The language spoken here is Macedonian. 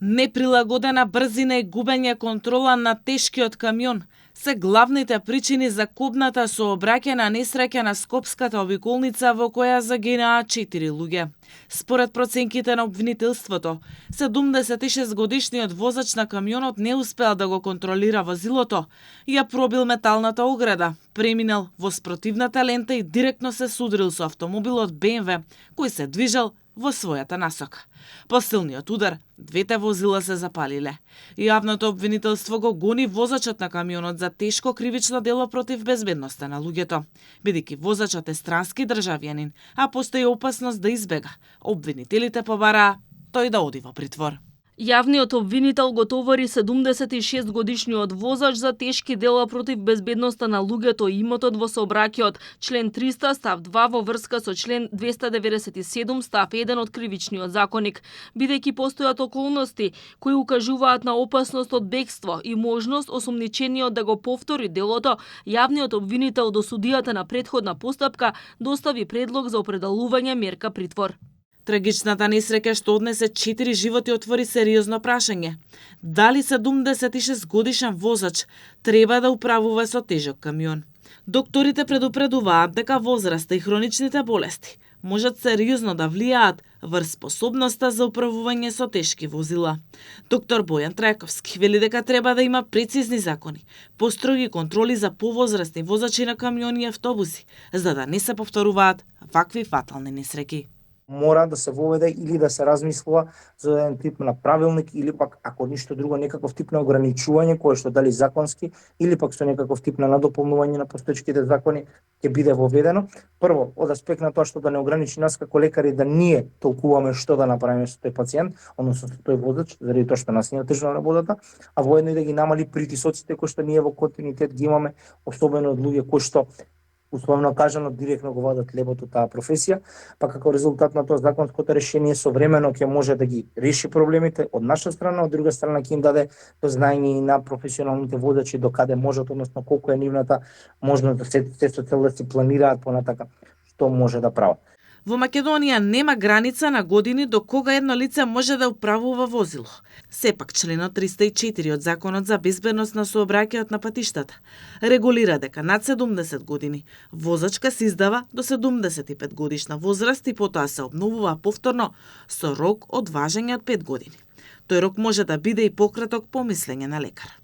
Неприлагодена брзина и губење контрола на тешкиот камион се главните причини за кобната сообраќајна несреќа на Скопската обиколница во која загинаа 4 луѓе. Според проценките на обвинителството, 76-годишниот возач на камионот не успеал да го контролира возилото, ја пробил металната ограда, преминал во спротивната лента и директно се судрил со автомобилот БМВ, кој се движел во својата насока. По силниот удар, двете возила се запалиле. Јавното обвинителство го гони возачот на камионот за тешко кривично дело против безбедноста на луѓето, бидејќи возачот е странски државјанин, а постои опасност да избега. Обвинителите побараа тој да оди во притвор. Јавниот обвинител го товари 76-годишниот возач за тешки дела против безбедноста на луѓето и имотот во сообраќајот, член 300 став 2 во врска со член 297 став 1 од кривичниот законник, бидејќи постојат околности кои укажуваат на опасност од бегство и можност осомничениот да го повтори делото. Јавниот обвинител до судијата на претходна постапка достави предлог за определување мерка притвор. Трагичната несреќа што однесе 4 животи отвори сериозно прашање. Дали 76 годишен возач треба да управува со тежок камион? Докторите предупредуваат дека возраста и хроничните болести можат сериозно да влијаат врз способноста за управување со тешки возила. Доктор Бојан Трајковски вели дека треба да има прецизни закони, построги контроли за повозрастни возачи на камиони и автобуси, за да не се повторуваат вакви фатални несреќи. Мора да се воведе или да се размислува за еден тип на правилник или пак, ако ништо друго, некаков тип на ограничување кое што дали законски или пак со некаков тип на надополнување на постоечките закони ќе биде воведено. Прво, од аспект на тоа што да не ограничи нас како лекари да ние толкуваме што да направиме со тој пациент, односно со тој водач, заради тоа што нас не тежна работата, а воедно и да ги намали притисоците кои што ние во континуитет ги имаме, особено од луѓе кои што условно кажано директно го водат лебото таа професија, па како резултат на тоа законското решение современо ќе може да ги реши проблемите од наша страна, од друга страна ќе им даде до знаење и на професионалните водачи до каде можат, односно колку е нивната можност да се со цел да си планираат понатака што може да прават. Во Македонија нема граница на години до кога едно лице може да управува возило. Сепак членот 304 од Законот за безбедност на сообраќајот на патиштата регулира дека над 70 години возачка се издава до 75 годишна возраст и потоа се обновува повторно со рок од важење од 5 години. Тој рок може да биде и пократок по мислење на лекар.